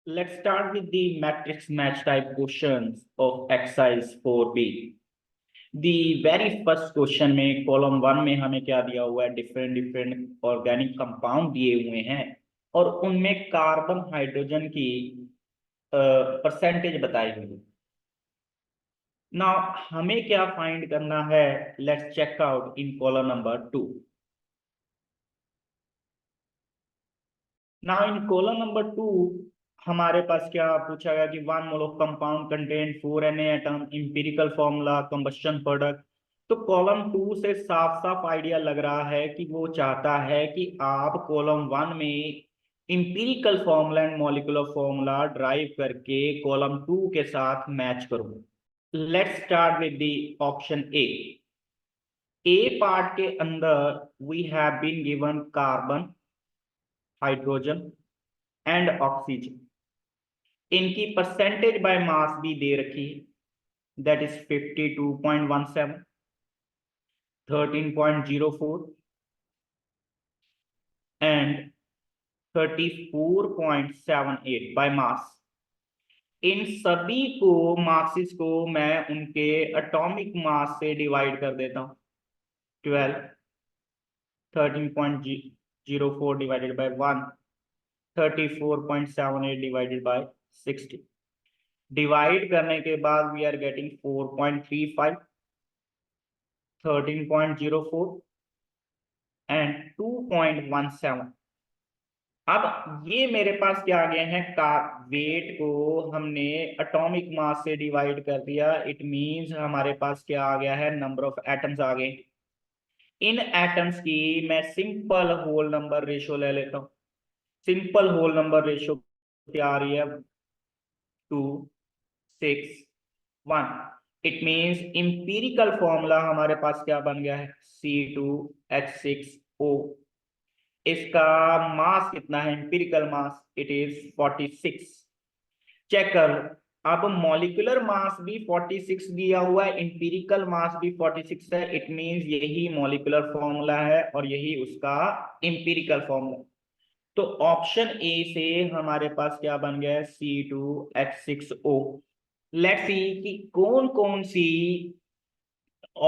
Let's start with the matrix match type questions of exercise 4B. The very first question में column 1 में हमें क्या दिया हुआ है, डिफरेंट डिफरेंट ऑर्गेनिक कंपाउंड दिए हुए हैं और उनमें कार्बन हाइड्रोजन की परसेंटेज बताई हुई है। नाउ हमें क्या फाइंड करना है, let's check out in column number 2। Now in column number 2 हमारे पास क्या पूछा गया कि 1 mole of compound contain 4 Na atom, empirical formula, combustion product. तो कॉलम 2 से साफ साफ आइडिया लग रहा है कि वो चाहता है कि आप कॉलम 1 में empirical formula and molecular formula derive करके कॉलम 2 के साथ मैच करो। Let's start with the option A part के अंदर we have been given carbon, hydrogen and oxygen. इनकी परसेंटेज बाय मास भी दे रखी है, that is 52.17, 13.04 and 34.78 by mass. इन सभी को मार्क्सिस को मैं उनके एटॉमिक मास से डिवाइड कर देता हूं। 12, 13.04 divided by 1, 34.78 divided by 60। Divide करने के बाद वी आर गेटिंग 4.35, 13.04 एंड 2.17। अब ये मेरे पास क्या आ गया है, का वेट को हमने एटॉमिक मास से डिवाइड कर दिया। इट मींस हमारे पास क्या आ गया है, नंबर ऑफ एटम्स आ गए। इन एटम्स की मैं सिंपल होल नंबर रेशियो ले लेता हूं। सिंपल होल नंबर रेशियो क्या आ रही है, 2, 6, 1। इट मींस इंपिरिकल फॉर्मूला हमारे पास क्या बन गया है, C2H6O। इसका मास कितना है, empirical mass, it is 46। Check कर, अब मॉलिक्यूलर मास भी 46 दिया हुआ है, इंपिरिकल मास भी 46 है। इट मींस यही मॉलिक्यूलर फॉर्मूला है और यही उसका इंपिरिकल फॉर्मूला। तो ऑप्शन ए से हमारे पास क्या बन गया है, C2H6O। लेट्स सी कि कौन कौन सी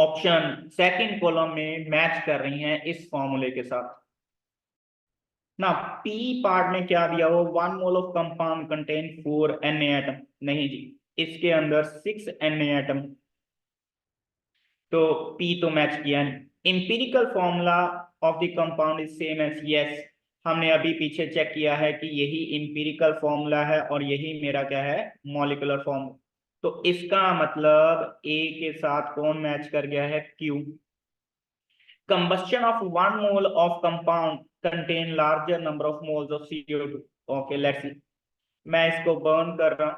ऑप्शन सेकंड कॉलम में मैच कर रही हैं इस फॉर्मूले के साथ। ना पी पार्ट में क्या दिया हो, 1 mole of compound contain 4 Na atom. नहीं जी, इसके अंदर 6 Na एटम, तो पी तो मैच किया नहीं। Empirical formula of the compound is same as, yes, हमने अभी पीछे चेक किया है कि यही इंपिरिकल फॉर्मूला है और यही मेरा क्या है, मॉलिक्यूलर फॉर्मूला। तो इसका मतलब ए के साथ कौन मैच कर गया है, Q. Combustion of 1 mole of compound contain larger number of moles of CO2. Okay, let's see. मैं इसको burn कर रहा हूं,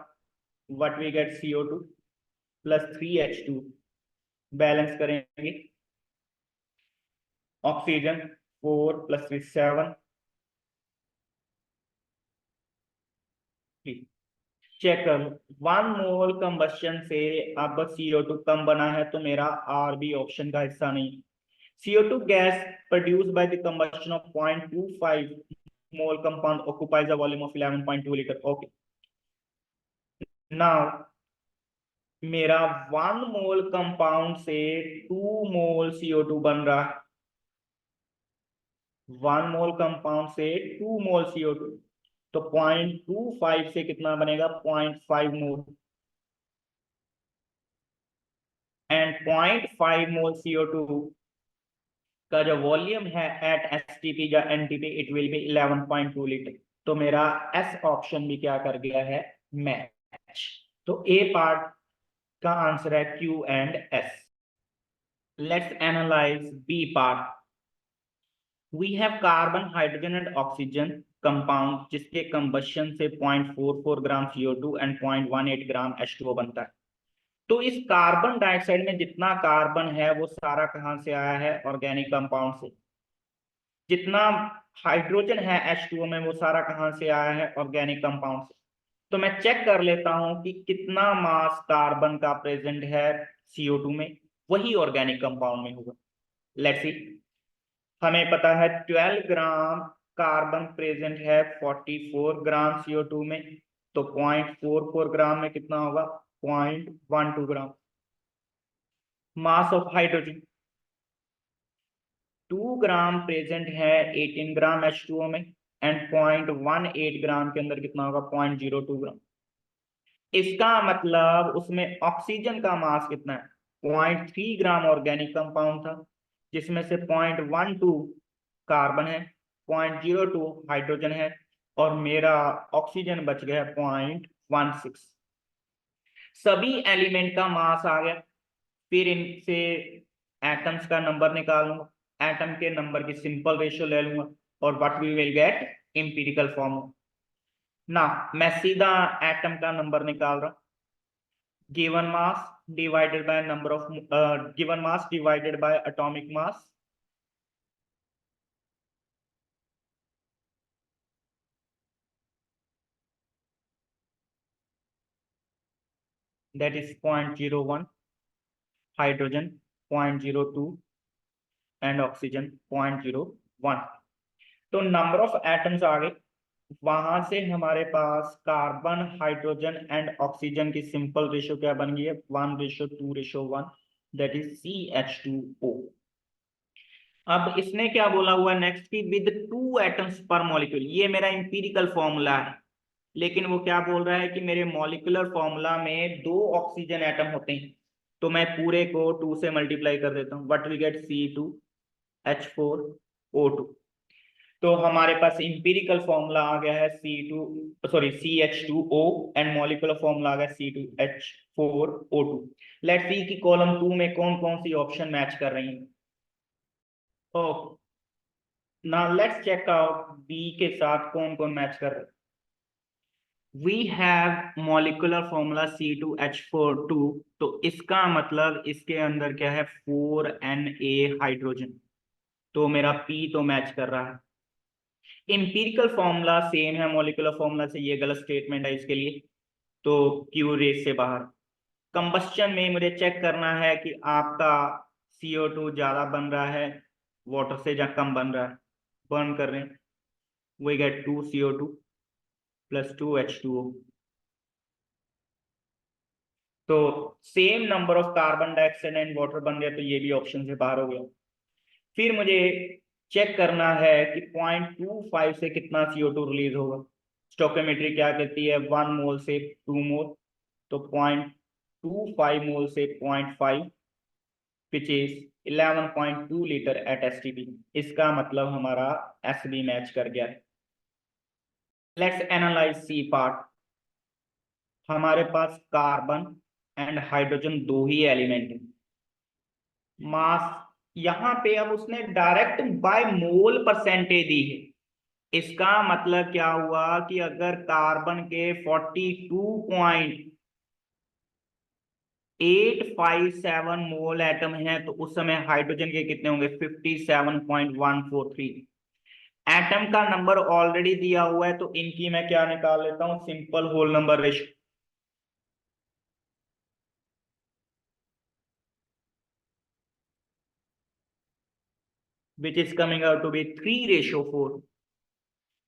what we get, CO2 plus 3H2, balance करेंगे, ऑक्सीजन 4 plus 3 7। चेक कर, 1 मोल कंबस्शन से अब CO2 कम बना है, तो मेरा R भी ऑप्शन का हिस्सा नहीं। CO2 gas produced by the combustion of 0.25 mole compound occupies a volume of 11.2 liter. Okay. Now मेरा 1 मोल कंपाउंड से 2 मोल CO2 बन रहा है। 1 मोल कंपाउंड से 2 मोल CO2, तो 0.25 से कितना बनेगा, 0.5 मोल। एंड 0.5 मोल CO2 का जो वॉल्यूम है एट STP या NTP, it will be 11.2 litre. तो मेरा एस ऑप्शन भी क्या कर गया है, मैच। तो ए पार्ट का आंसर है Q and S। Let's analyze B part. We have carbon, hydrogen and oxygen compound जिसके कंबशन से 0.44 ग्राम CO2 एंड 0.18 ग्राम H2O बनता है। तो इस कार्बन डाइऑक्साइड में जितना कार्बन है वो सारा कहां से आया है, ऑर्गेनिक कंपाउंड से। जितना हाइड्रोजन है H2O में वो सारा कहां से आया है, ऑर्गेनिक कंपाउंड से। तो मैं चेक कर लेता हूं कि कितना मास कार्बन का प्रेजेंट है CO2 में, वही ऑर्गेनिक कंपाउंड में होगा। लेट्स सी, हमें पता है 12 ग्राम कार्बन प्रेजेंट है 44 ग्राम CO2 में। तो 0.44 ग्राम में कितना होगा? 0.12 gram. Mass of hydrogen 2 gram present है 18 ग्राम H2O में, एंड 0.18 ग्राम के अंदर कितना होगा? 0.02 ग्राम। इसका मतलब उसमें ऑक्सीजन का मास कितना है? 0.3 ग्राम ऑर्गेनिक कंपाउंड था, जिसमें से 0.12 कार्बन है, 0.02 हाइड्रोजन है, और मेरा ऑक्सीजन बच गया 0.16। सभी एलिमेंट का मास आ गया। फिर इनसे एटम्स का नंबर निकाल लूंगा, एटम के नंबर की सिंपल रेशियो ले लूंगा, और what we will get empirical formula. ना मैं सीधा एटम का नंबर निकाल रहा हूं। Given mass divided by number of given mass divided by atomic mass, that is 0.01, hydrogen 0.02 and oxygen 0.01। तो नंबर ऑफ एटम्स आ गए। वहां से हमारे पास कार्बन, हाइड्रोजन एंड ऑक्सीजन की सिंपल रेशियो क्या बन गई है? 1:2:1, दैट इज CH2O। अब इसने क्या बोला हुआ है नेक्स्ट की? विद 2 एटम्स पर मॉलिक्यूल। ये मेरा इंपीरिकल फॉर्मूला है, लेकिन वो क्या बोल रहा है कि मेरे मॉलिक्यूलर फॉर्मूला में 2 ऑक्सीजन एटम होते हैं। तो मैं पूरे को 2 से मल्टीप्लाई कर देता हूँ, व्हाट वी गेट? C2H4O2। तो हमारे पास इंपीरिकल फॉर्मूला आ गया है CH2O, एंड मॉलिक्यूलर फॉर्मूला आ गया C2H4O2। लेट्स सी कि कॉलम 2 में कौन कौन सी ऑप्शन मैच कर रही हैं। Okay, now let's check out B के साथ कौन कौन मैच कर रहे हैं। We have molecular formula C2H42, तो इसका मतलब इसके अंदर क्या है? 4Na hydrogen. तो मेरा P तो मैच कर रहा है। इंपीरिकल फॉर्मूला सेम है मॉलिक्यूलर फॉर्मूला से, ये गलत स्टेटमेंट है इसके लिए, तो Q रेस से बाहर। कंबस्शन में मुझे चेक करना है कि आपका CO2 ज्यादा बन रहा है वाटर से या कम बन रहा है। बर्न कर रहे हैं, we get 2CO2 plus 2H2O। तो same number of carbon dioxide and water बन गया, तो ये भी ऑप्शन से बाहर हो गया। फिर मुझे चेक करना है कि 0.25 से कितना CO2 रिलीज होगा। स्टोकियोमेट्री क्या कहती है? 1 मोल से 2 मोल, तो 0.25 मोल से 0.5, which is 11.2 litre at STP। इसका मतलब हमारा SB मैच कर गया है। Let's analyze C part. हमारे पास कार्बन एंड हाइड्रोजन दो ही एलिमेंट है। मास यहाँ पे अब उसने डायरेक्ट बाय मोल परसेंटेज दी है। इसका मतलब क्या हुआ कि अगर कार्बन के 42.857 मोल एटम है, तो उस समय हाइड्रोजन के कितने होंगे? 57.143। एटम का नंबर ऑलरेडी दिया हुआ है, तो इनकी मैं क्या निकाल लेता हूं? Simple whole number ratio, which is coming out to be 3:4।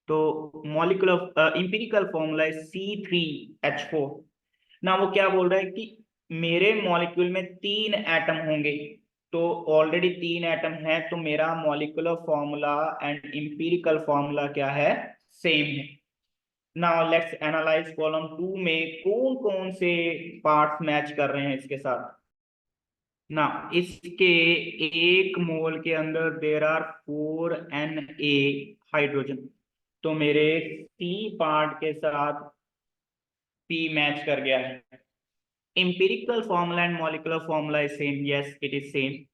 तो मॉलिक्यूलर इंपीरिकल फॉर्मूला है C3H4। ना वो क्या बोल रहा है कि मेरे मॉलिक्यूल में 3 एटम होंगे, तो ऑलरेडी 3 एटम है, तो मेरा molecular formula and empirical formula क्या है? सेम है। नाउ लेट्स एनालाइज कॉलम 2 में कौन कौन से पार्ट्स मैच कर रहे हैं इसके साथ। ना इसके 1 मोल के अंदर देर आर 4Na हाइड्रोजन, तो मेरे C पार्ट के साथ P मैच कर गया है। empirical formula and molecular formula is same, yes it is same।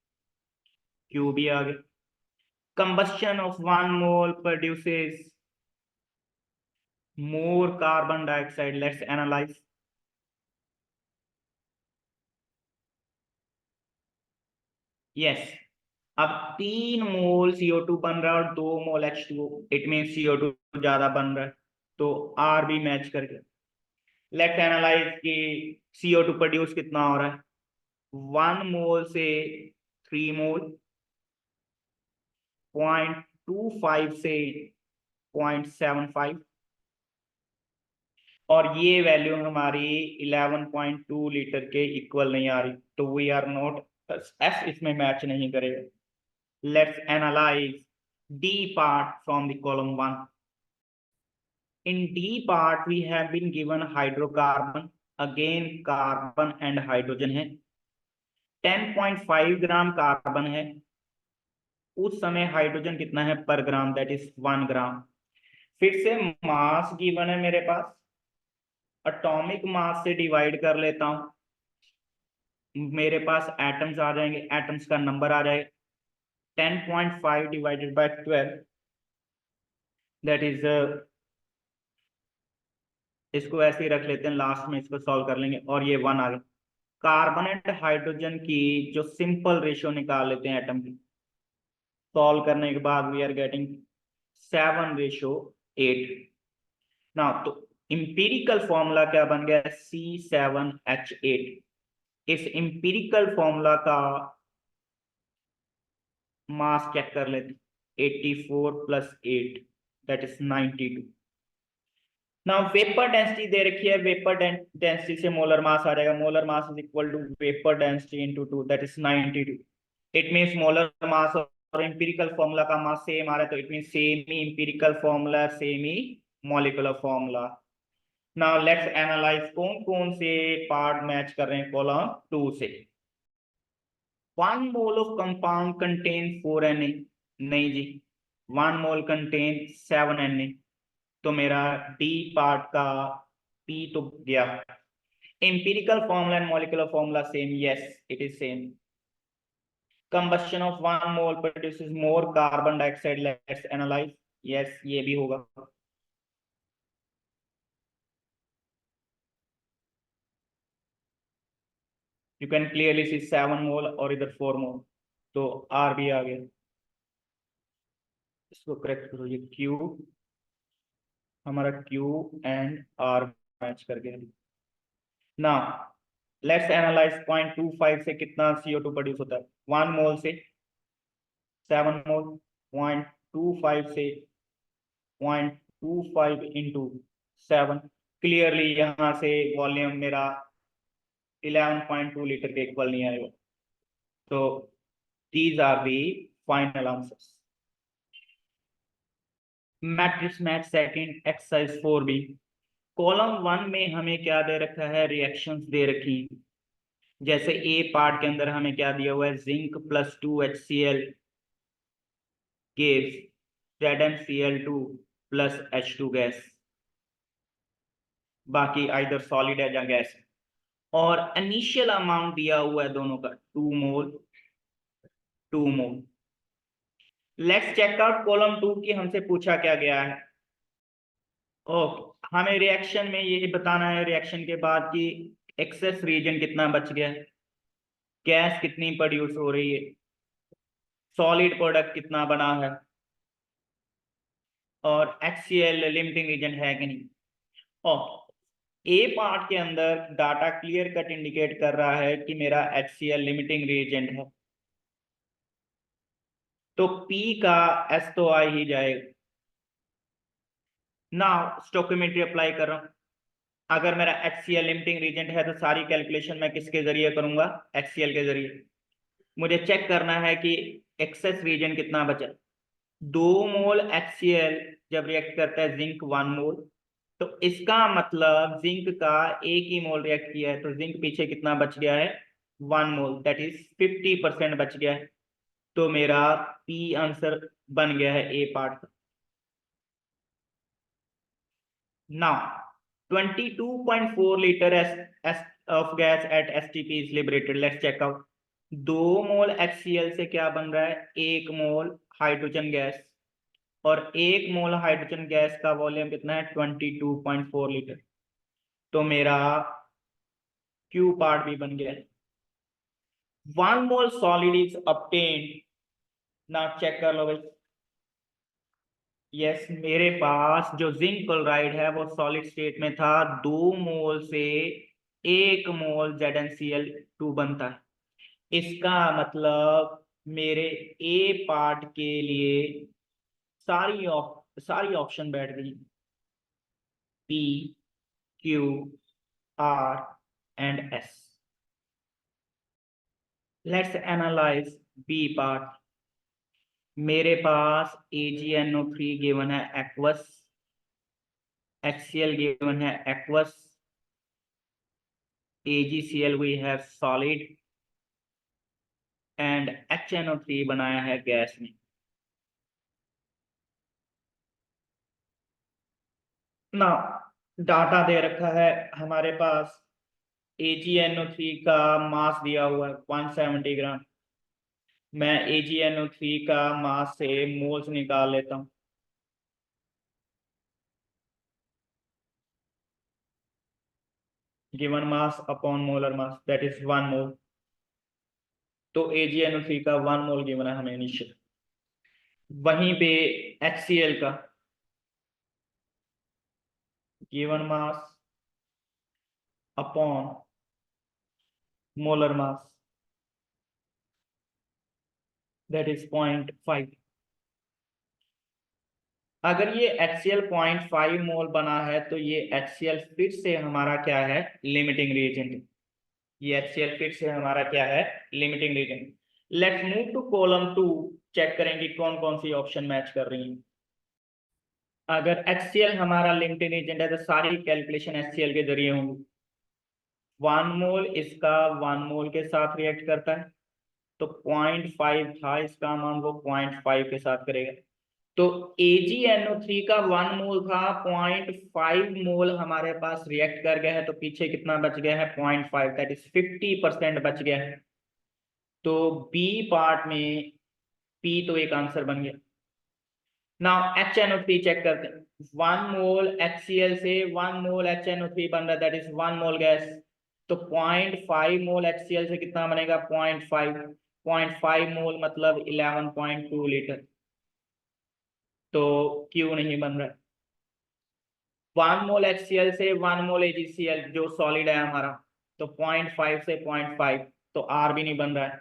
Q भी आ गया। combustion of 1 mole produces more carbon dioxide, let's analyze। yes, अब 3 मोल CO2 बन रहा है और 2 मोल H2O, इट मीन CO2 ज्यादा बन रहा है, तो R भी मैच कर गया। लेट्स एनालाइज कि CO2 प्रोड्यूस कितना हो रहा है। 1 मोल से 3 मोल, 0.25 से 0.75, और ये वैल्यू हमारी 11.2 लीटर के इक्वल नहीं आ रही, तो वी आर नॉट, एस इसमें मैच नहीं करेगा। Let's analyse D part from the column 1। In D part, we have been given hydrocarbon, again carbon and hydrogen है, 10.5 ग्राम कार्बन है, उस समय हाइड्रोजन कितना है पर ग्राम, दैट इज 1 ग्राम। फिर से मास गिवन है मेरे पास, एटॉमिक मास से डिवाइड कर लेता हूं, मेरे पास एटम्स आ जाएंगे, एटम्स का नंबर आ जाएगा 10.5 डिवाइडेड बाय 12, दैट इज, इसको ऐसे ही रख लेते हैं, लास्ट में इसको सॉल्व कर लेंगे, और ये 1 आ गया। कार्बन एंड हाइड्रोजन की जो सिंपल रेशियो निकाल लेते हैं एटम की, सॉल्व करने के बाद वी आर गेटिंग 7:8। ना तो इंपीरिकल फॉर्मूला क्या बन गया, C7H8। इस इंपीरिकल फॉर्मूला का मास चेक कर लेते हैं, 84 + 8 that is 92। Now vapour density दे रखी है, वेपर डेंसिटी से मोलर मास आ जाएगा, molar mass is equal to vapour density into 2 that is 92। It means molar mass और एम्पिरिकल फॉर्मूला का मास सेम आ रहा है, तो it means same he empirical formula, same he molecular formula. Now let's analyse कौन कौन से part match कर रहे हैं कॉलम 2 से। 1 mole of compound contain 4Na, नहीं जी, 1 मोल कंटेन 7Na, तो मेरा डी पार्ट का पी तो गया। Empirical formula and molecular formula same, yes it is same. Combustion of 1 mole produces more carbon dioxide, let's analyse, yes ये भी होगा। यू कैन क्लियरली सी 7 मोल और इधर 4 मोल, तो आर भी आ गया। इसको करेक्ट करो, ये क्यू, हमारा क्यू एंड आर मैच कर गया। नाउ लेट्स एनालाइज 0.25 से कितना CO2 प्रोड्यूस होता है, 1 मोल से 7 मोल, 0.25 से 0.25 इंटू 7, क्लियरली यहाँ से वॉल्यूम मेरा 11.2 लीटर के इक्वल नहीं आएगा, तो these are the final answers. Matrix math second exercise 4B, column 1 में हमें क्या दे रखा है, रिएक्शंस दे रखी, जैसे ए पार्ट के अंदर हमें क्या दिया हुआ है, zinc plus 2HCl gives ZnCl2 plus H2 gas, बाकी आइदर सॉलिड है या गैस, और इनिशियल अमाउंट दिया हुआ है दोनों का 2 मोल 2 मोल। लेट्स चेक आउट कॉलम 2 की हमसे पूछा क्या गया है। ओके, हमें रिएक्शन में ये बताना है, रिएक्शन के बाद की एक्सेस रीजन कितना बच गया है, गैस कितनी प्रोड्यूस हो रही है, सॉलिड प्रोडक्ट कितना बना है, और HCl लिमिटिंग रीजन है कि नहीं। और ए पार्ट के अंदर डाटा क्लियर कट इंडिकेट कर रहा है कि मेरा HCl लिमिटिंग रीजेंट है, तो P का S तो आ ही जाएगा। ना स्टोकियोमेट्री अप्लाई कर रहा हूं, अगर मेरा HCl लिमिटिंग रीजेंट है तो सारी कैलकुलेशन मैं किसके जरिए करूंगा, HCl के जरिए। मुझे चेक करना है कि एक्सेस रीजन कितना बचा, 2 मोल HCl जब रिएक्ट करता है जिंक 1 मोल, तो इसका मतलब जिंक का 1 ही मोल रिएक्ट किया है, तो जिंक पीछे कितना बच गया है, 1 मोल, दैट इज 50% बच गया है, तो मेरा पी आंसर बन गया है ए पार्ट का। Now 22.4 litre of gas at STP is liberated, let's check out। 2 mole HCl से क्या बन रहा है, 1 मोल हाइड्रोजन गैस, और 1 मोल हाइड्रोजन गैस का वॉल्यूम कितना है, 22.4 लीटर, तो मेरा क्यू पार्ट भी बन गया है। 1 मोल सॉलिड इज obtained, ना चेक कर लो भाई, यस मेरे पास जो जिंक क्लोराइड है वो सॉलिड स्टेट में था, 2 मोल से 1 मोल ZnCl2 बनता है, इसका मतलब मेरे ए पार्ट के लिए सारी ऑप्शन बैठ गई, P Q, R, and S. Let's analyze B part. मेरे पास AgNO3 गिवन है एक्वस, HCl given है aqueous, AgCl we have solid and HNO3 बनाया है गैस में। ना डाटा दे रखा है हमारे पास, AgNO3 का मास दिया हुआ है 170 ग्राम। मैं AgNO3 का मास से मोल्स निकाल लेता हूं। Given mass upon molar mass that is 1 मोल। तो AgNO3 का 1 मोल गिवन है हमें निश्चित। वहीं पे HCl का given mass upon molar mass that is 0.5। अगर ये HCl 0.5 मोल बना है तो ये HCl फिर से हमारा क्या है, लिमिटिंग रिएजेंट। ये HCl फिर से हमारा क्या है, limiting reagent. Let's move to column 2, check करेंगे कौन कौन सी ऑप्शन मैच कर रही हैं। अगर HCl हमारा लिमिटिंग रिएजेंट है तो सारी कैलकुलेशन HCl के जरिए होंगी। 1 मोल इसका 1 मोल के साथ रिएक्ट करता है, तो 0.5 था इसका अमाउंट, वो 0.5 के साथ करेगा। तो AgNO3 का 1 मोल था, 0.5 मोल हमारे पास रिएक्ट कर गया है, तो पीछे कितना बच गया है 0.5, दैट इज 50% बच गया है। तो बी पार्ट में P तो एक आंसर बन गया। नाउ HNO3 चेक करते हैं। 1 मोल HCl से 1 मोल HNO3 बन रहा है, दैट इज 1 मोल गैस। तो 0.5 मोल HCl से कितना बनेगा 0.5 मोल मतलब 11.2 लीटर। तो Q नहीं बन रहा है। 1 मोल HCl से 1 मोल AgCl जो सॉलिड है हमारा, तो 0.5 से 0.5, तो R भी नहीं बन रहा है।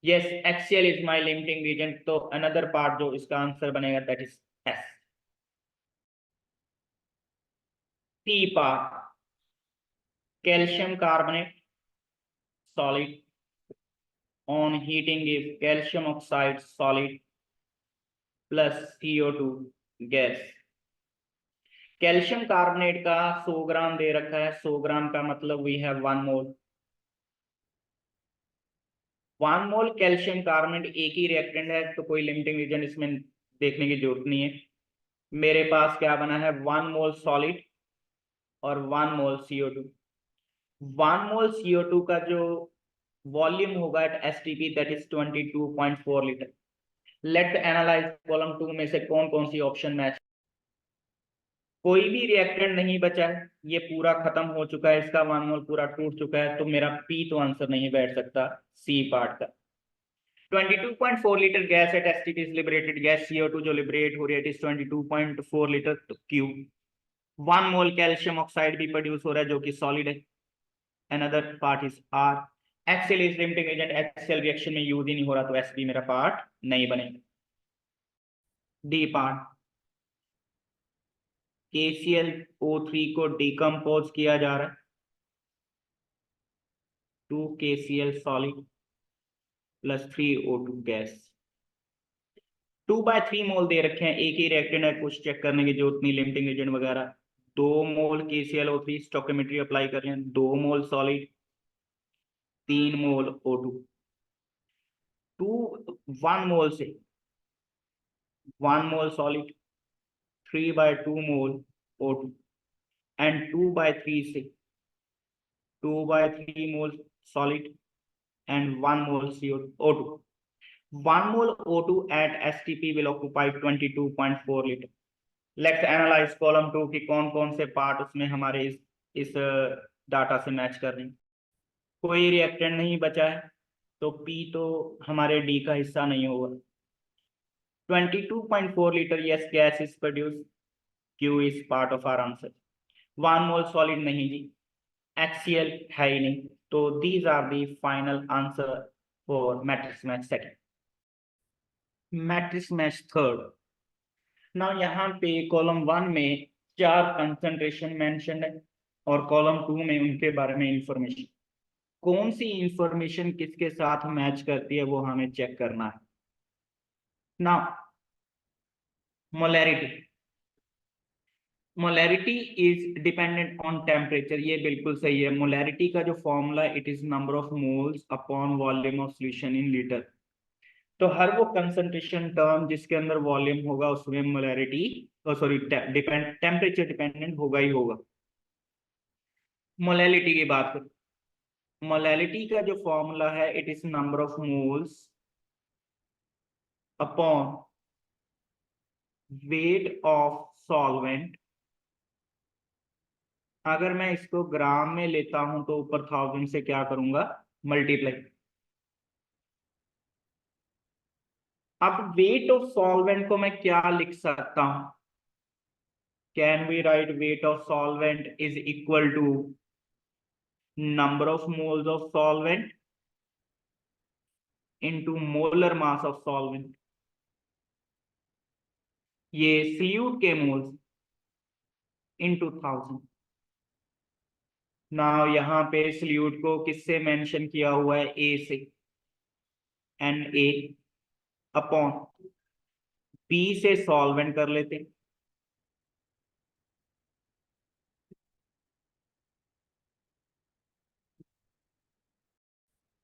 Yes, HCl is my limiting reagent, तो अनदर पार्ट जो इसका आंसर बनेगा that is S। T part, calcium carbonate solid on heating is calcium oxide solid plus CO2 gas. Calcium carbonate का 100 ग्राम दे रखा है, 100 ग्राम का मतलब we have 1 mole. 1 mole calcium carbonate एक ही रिएक्टेंट है, तो कोई लिमिटिंग रीजन इसमें देखने की जरूरत नहीं है। मेरे पास क्या बना है 1 मोल सॉलिड और 1 मोल CO2। 1 मोल CO2 का जो वॉल्यूम होगा at STP that is 22.4 litre. Let analyze column 2 में से कौन कौन सी ऑप्शन मैच। कोई भी रिएक्टेंट नहीं बचा है, ये पूरा खत्म हो चुका है, इसका 1 मोल पूरा टूट चुका है, तो मेरा P तो आंसर नहीं बैठ सकता C पार्ट का। 22.4 litre gas at STP is liberated gas, CO2 जो लिबरेट हो रही है इट इज 22.4 लीटर, तो Q। 1 मोल कैल्शियम ऑक्साइड भी प्रोड्यूस हो रहा है जो कि सॉलिड है, another part is R। HCl is limiting agent, HCl reaction में यूज ही नहीं हो रहा, तो S भी मेरा पार्ट नहीं बनेगा। D पार्ट, KClO3 को डिकम्पोज किया जा रहा है, 2 KCl solid plus 3 O2 gas. 2/3 मोल दे रखे हैं, एक ही रिएक्टेंट है, कुछ चेक करने की जरूरत नहीं, लिमिटिंग एजेंट वगैरह। 2 मोल KClO3 स्टोइकियोमेट्री अप्लाई कर रहे हैं, 2 मोल सॉलिड 3 मोल O2। 1 मोल से 1 mole solid 3/2 mole O2 and 2/3 से 2/3 मोल solid and 1 mole CO2. 1 mole O2 at STP will occupy 22.4 liter. Let's analyze column 2 की कौन कौन से पार्ट उसमें हमारे इस डाटा से मैच कर रहे हैं। कोई रिएक्टेंट नहीं बचा है, तो P तो हमारे D का हिस्सा नहीं होगा। 22.4 litre yes gas is produce, Q is part of our answer. 1 mole solid नहीं जी, HCl है ही नहीं, तो these are the final answer for matrix match second. Matrix match third. ना यहाँ पे कॉलम 1 में 4 कंसंट्रेशन मेंशन है, और कॉलम 2 में उनके बारे में इंफॉर्मेशन। कौन सी इंफॉर्मेशन किसके साथ मैच करती है वो हमें चेक करना है ना। Molarity, molarity is dependent on temperature, ये बिल्कुल सही है। मोलैरिटी का जो formula, it is number of moles upon volume of solution in litre. तो हर वो कंसंट्रेशन टर्म जिसके अंदर वॉल्यूम होगा उसमें मोलैरिटी, सॉरी टेम्परेचर डिपेंडेंट होगा ही होगा। मोलैलिटी की बात करें, मोलैलिटी का जो फॉर्मूला है, it is number of moles upon weight of solvent. अगर मैं इसको ग्राम में लेता हूं तो ऊपर 1000 से क्या करूंगा, मल्टीप्लाई। अब वेट ऑफ सॉल्वेंट को मैं क्या लिख सकता हूं, can we write weight of solvent is equal to number of moles of solvent into molar mass of solvent. ये सॉल्यूट के मोल्स इनटू 1000। ना यहाँ पे सॉल्यूट को किससे मेंशन किया हुआ है, ए से, एन ए अपॉन बी से सॉल्वेंट कर लेते हैं।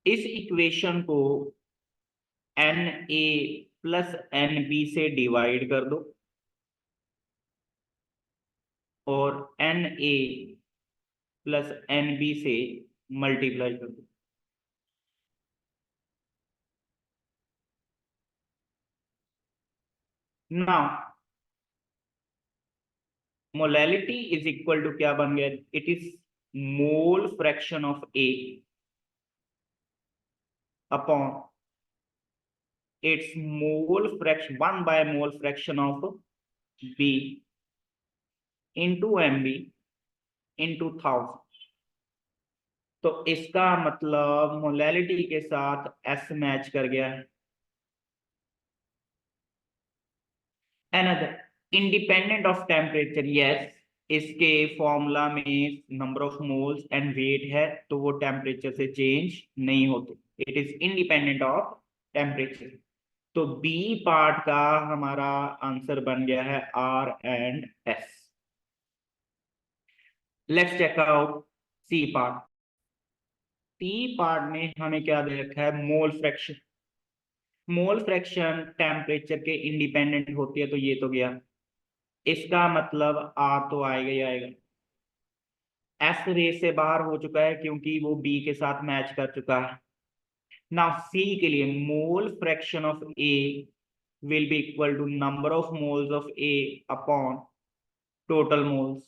इस इक्वेशन को N A plus N B से डिवाइड कर दो और N A plus N B से मल्टीप्लाई कर दो। Now molality is equal to क्या बन गया, it is mole fraction of A upon its mole fraction 1/मोल fraction of B into M B into 1000। तो इसका मतलब मोलैलिटी के साथ एस मैच कर गया है। Another independent of temperature, yes, इसके फॉर्मूला में number of moles and weight है तो वो टेम्परेचर से चेंज नहीं होते, it is independent of temperature. तो बी पार्ट का हमारा आंसर बन गया है R and S. Let's check out C part. C part में हमें क्या दे रखा है, mole fraction. Mole fraction temperature के इंडिपेंडेंट होती है तो ये तो गया, इसका मतलब आर तो आएगा ही आएगा। एस रे से बाहर हो चुका है क्योंकि वो बी के साथ मैच कर चुका है। नाउ सी के लिए मोल fraction of A will be equal to number of moles of A upon total moles।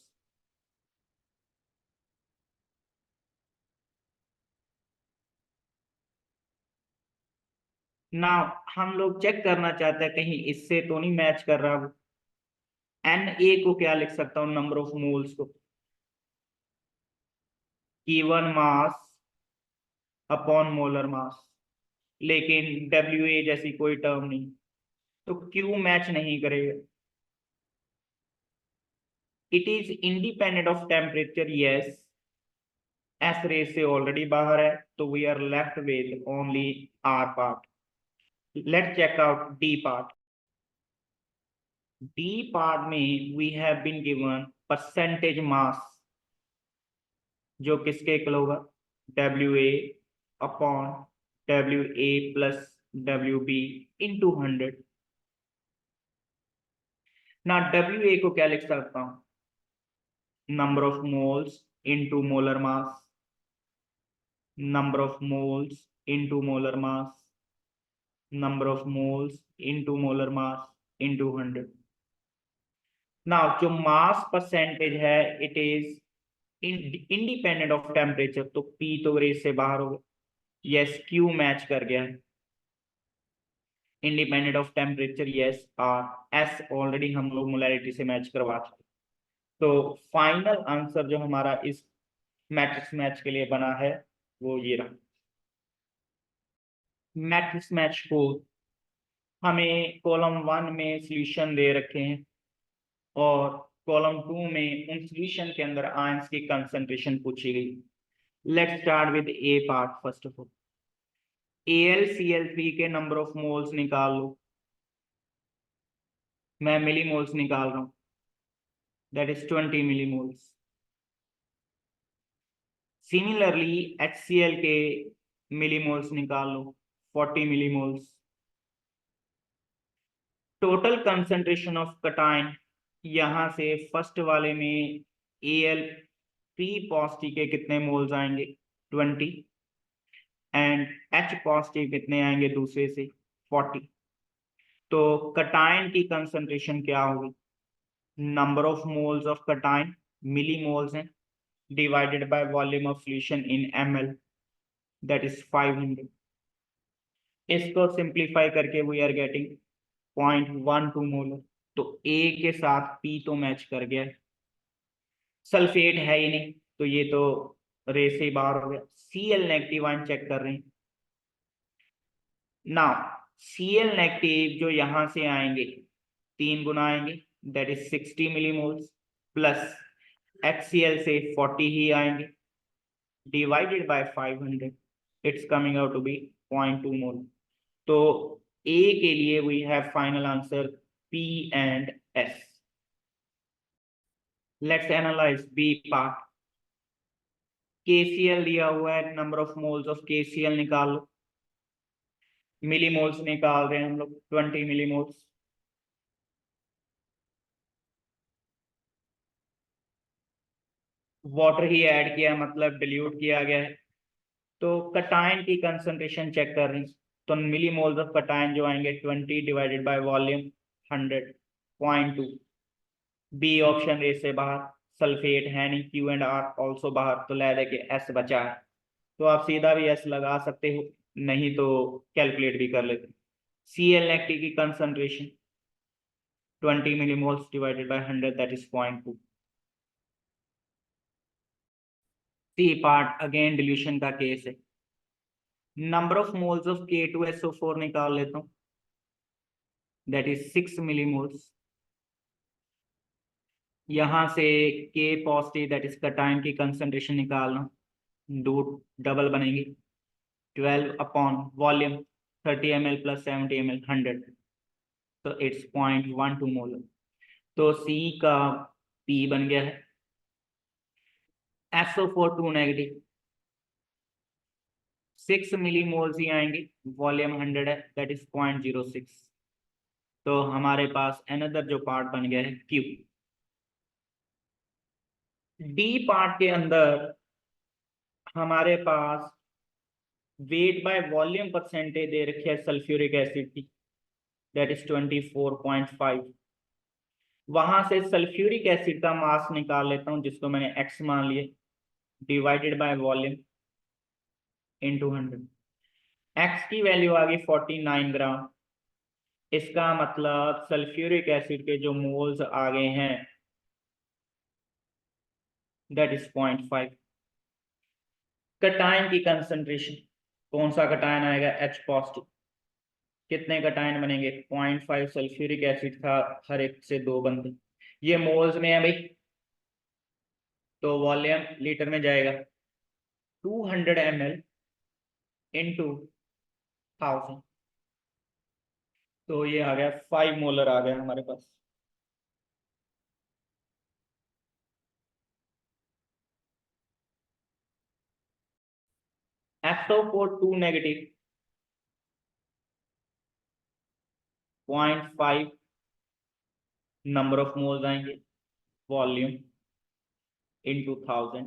Now हम लोग चेक करना चाहते हैं कहीं इससे तो नहीं मैच कर रहा वो। एन ए को क्या लिख सकता हूँ, नंबर ऑफ मोल्स को, given mass upon molar mass. लेकिन डब्ल्यू ए जैसी कोई टर्म नहीं, तो क्यों मैच नहीं करेगा। It is independent of temperature, yes, S रे से ऑलरेडी बाहर है तो we are left with only R part. Let's check out D part. D part में we have been given percentage mass, जो किसके इक्वल होगा, W A upon W A plus W B into 100। ना डब्ल्यू ए को क्या लिख सकता हूं, number of moles into molar mass, number of moles into molar mass, number of moles into molar mass into 100। ना जो मास परसेंटेज है, it is independent of temperature, तो पी तो रेस से बाहर होगा, यस, क्यू मैच कर गया है। Independent of temperature, yes, R, S already हम लोग मोलैरिटी से मैच करवा चुके। तो फाइनल आंसर जो हमारा इस मैट्रिक्स मैच के लिए बना है वो ये रहा। मैट्रिक्स मैच को हमें कॉलम 1 में सॉल्यूशन दे रखे हैं और कॉलम 2 में उन सॉल्यूशन के अंदर आयंस की कंसंट्रेशन पूछी गई। Let's start with A part. First of all AlCl3 के नंबर ऑफ मोल्स निकाल लो। मैं मिलीमोल्स निकाल रहा हूं, that is 20 millimoles. Similarly HCl के मिलीमोल्स निकाल लो, 40 मिलीमोल्स। टोटल कंसंट्रेशन ऑफ कटाइन, यहां से फर्स्ट वाले में Al3 पॉजिटिव के कितने मोल्स आएंगे, 20, एंड H पॉजिटिव कितने आएंगे दूसरे से, 40। तो कटाइन की कंसंट्रेशन क्या होगी, नंबर ऑफ मोल्स ऑफ कटाइन मिलीमोल्स हैं, divided by volume of solution in ml, that is 500। इसको सिंप्लीफाई करके वी आर गेटिंग 0.12 मोलर। तो A के साथ P तो मैच कर गया, सल्फेट है ही नहीं तो ये तो रे से बाहर हो गया। Cl नेगेटिव आयन चेक कर रहे हैं ना। Cl नेगेटिव जो यहां से आएंगे 3 गुना आएंगे, that is 60 millimoles, plus HCl से 40 ही आएंगे, divided by 500, it's coming out to be 0.2 mole. तो A के लिए we have final answer P and S। Let's analyze B part. KCl दिया हुआ है, number of moles of KCl निकाल लो। मिलीमोल्स निकाल रहे हैं हम लोग, 20 मिलीमोल्स। वाटर ही ऐड किया मतलब डिल्यूट किया गया है। तो कटायन की कंसंट्रेशन चेक कर रहे हैं, तो मिलीमोल्स ऑफ कटायन जो आएंगे 20 divided by volume 100, 0.2। B option A से बाहर, सल्फेट है नहीं, Q एंड R ऑल्सो बाहर, तो ले देके S बचा है। तो आप सीधा भी S लगा सकते हो, नहीं तो कैलकुलेट भी कर लेते। Cl नेगेटिव की concentration 20 millimoles divided by 100, that is 0.2। C part again dilution का केस है। Number of moles of K2SO4 निकाल लेता हूं, दैट इज 6 मिलीमोल्स। यहां से K positive that is cation की कंसंट्रेशन निकालना, दो डबल बनेंगे, 12 upon volume 30 ml plus 70 ml 100, तो इट्स 0.12 मोलर। तो C का P बन गया है। SO4 2 नेगेटिव, 6 मिलीमोल्स ही आएंगे, वॉल्यूम 100 है, दैट इज 0.06। तो हमारे पास अनदर जो पार्ट बन गया है Q। D पार्ट के अंदर हमारे पास वेट बाय वॉल्यूम परसेंटेज दे रखी है सल्फ्यूरिक एसिड की, दैट इज 24.5। वहां से सल्फ्यूरिक एसिड का मास निकाल लेता हूं, जिसको मैंने X मान लिया, divided by volume into 100। X की वैल्यू आ गई 49 ग्राम। इसका मतलब सल्फ्यूरिक एसिड के जो मोल्स आ गए हैं दैट इज 0.5। कटायन की कंसंट्रेशन, कौन सा कटायन आएगा, H पॉजिटिव। कितने कटायन बनेंगे, 0.5 सल्फ्यूरिक एसिड का हर एक से 2 बनते, ये मोल्स में है भाई, तो वॉल्यूम लीटर में जाएगा 200 ml इंटू 1000, तो ये आ गया 5 मोलर आ गया हमारे पास। SO4 2 negative, 0.5 number of moles आएंगे, वॉल्यूम इंटू 1000,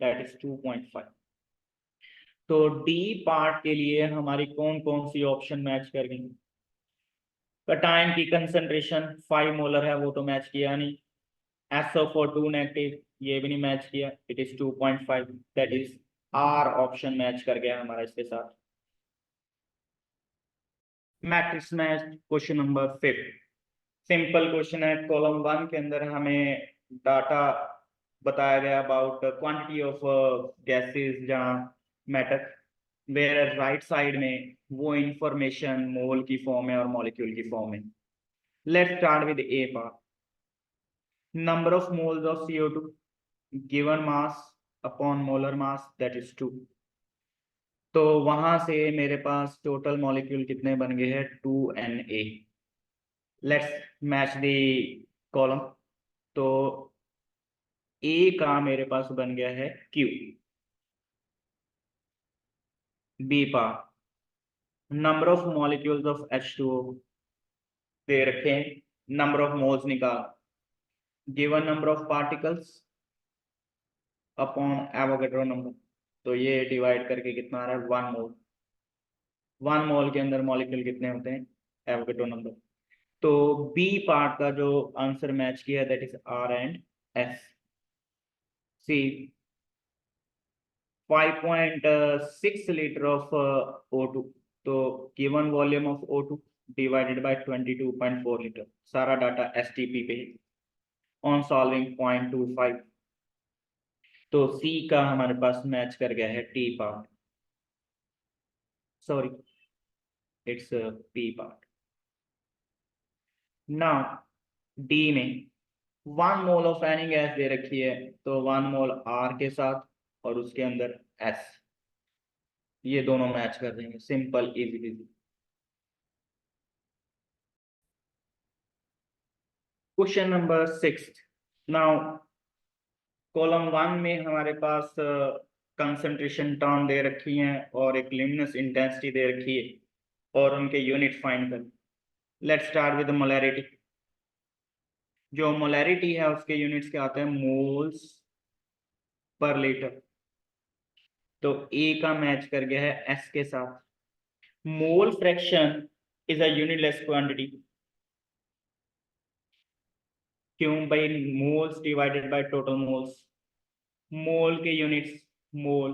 दैट इज 2.5। तो डी पार्ट के लिए हमारी कौन कौन सी ऑप्शन मैच कर गई। कटायन की कंसंट्रेशन 5 मोलर है, वो तो मैच किया नहीं। SO4 2 नेगेटिव, ये भी नहीं मैच किया, it is 2.5, that is R option match कर गया हमारा इसके साथ। Matrix match question number 5, simple question है। कॉलम 1 के अंदर हमें डाटा बताया गया अबाउट क्वांटिटी ऑफ गैसेस जहाँ मैटर, वेयर राइट साइड में वो इंफॉर्मेशन मोल की फॉर्म में और मॉलिक्यूल की फॉर्म में। Let's start with A part. number of moles of CO2 given mass upon molar mass that is 2। तो वहां से मेरे पास टोटल मॉलिक्यूल कितने बन गए हैं 2Na। Let's match the column. तो A का मेरे पास बन गया है Q। B part number of molecules of H2O दे रखे हैं, नंबर ऑफ मोल्स निकाल, given number of particles upon Avogadro number. तो ये डिवाइड करके कितना आ रहा है 1 मोल। 1 मोल के अंदर मॉलिक्यूल कितने होते हैं एवोगैड्रो नंबर। तो बी पार्ट का जो आंसर मैच किया that is R and S. C 5.6 litre of O2। तो given volume of O2 divided by 22.4 litre. सारा डाटा STP पे ऑन सॉल्विंग 0.25। तो सी का हमारे पास मैच कर गया है T part, sorry it's P part. Now D में 1 मोल ऑफ एनी गैस दे रखी है, तो 1 मोल आर के साथ और उसके अंदर एस, ये दोनों मैच कर देंगे, simple easy easy. Question number 6। Now column 1 में हमारे पास कंसंट्रेशन टर्म दे रखी है और एक लिमिनस इंटेंसिटी दे रखी है और उनके यूनिट फाइंड कर। Let's start with molarity. जो मोलैरिटी है उसके यूनिट्स क्या आते हैं मोल्स पर लीटर। तो ए का मैच कर गया है एस के साथ। Mole fraction is a unitless quantity. क्यों भाई, moles divided by total moles. Mole के यूनिट्स मोल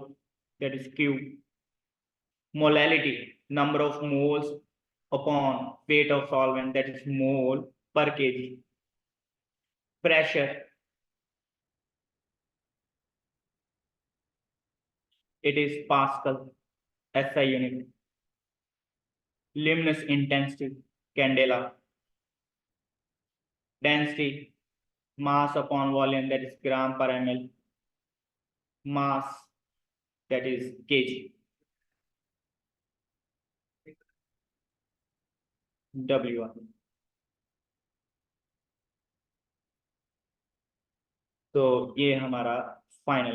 दैट इज क्यू। Molality number of moles upon weight of solvent that is mole per kg। pressure it is Pascal SI unit। luminous intensity candela। density mass upon volume that is gram per ml। mass that is kg। W1। तो ये हमारा final